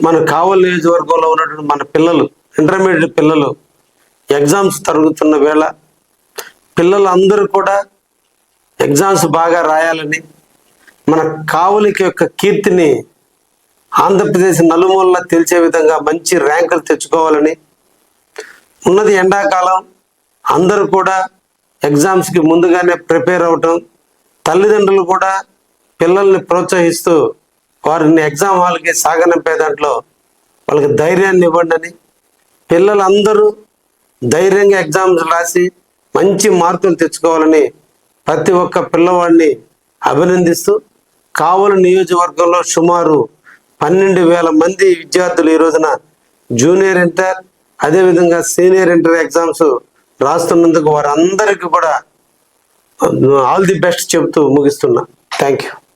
మన కావలి నియోజకవర్గంలో ఉన్నటువంటి మన పిల్లలు, ఇంటర్మీడియట్ పిల్లలు ఎగ్జామ్స్ జరుగుతున్న వేళ పిల్లలందరూ కూడా ఎగ్జామ్స్ బాగా రాయాలని, మన కావలికి యొక్క కీర్తిని ఆంధ్రప్రదేశ్ నలుమూలలా తెలిసే విధంగా మంచి ర్యాంకులు తెచ్చుకోవాలని, ఉన్నది ఎండాకాలం, అందరూ కూడా ఎగ్జామ్స్కి ముందుగానే ప్రిపేర్ అవటం, తల్లిదండ్రులు కూడా పిల్లల్ని ప్రోత్సహిస్తూ వారిని ఎగ్జామ్ హాల్కి సాగనంపే దాంట్లో వాళ్ళకి ధైర్యాన్ని ఇవ్వండి అని, పిల్లలందరూ ధైర్యంగా ఎగ్జామ్స్ రాసి మంచి మార్కులు తెచ్చుకోవాలని ప్రతి ఒక్క పిల్లవాడిని అభినందిస్తూ, కావలి నియోజకవర్గంలో సుమారు 12,000 మంది విద్యార్థులు ఈ రోజున జూనియర్ ఇంటర్ అదేవిధంగా సీనియర్ ఇంటర్ ఎగ్జామ్స్ రాస్తున్నందుకు వారందరికీ కూడా ఆల్ ది బెస్ట్ చెబుతూ ముగిస్తున్నా. Thank you.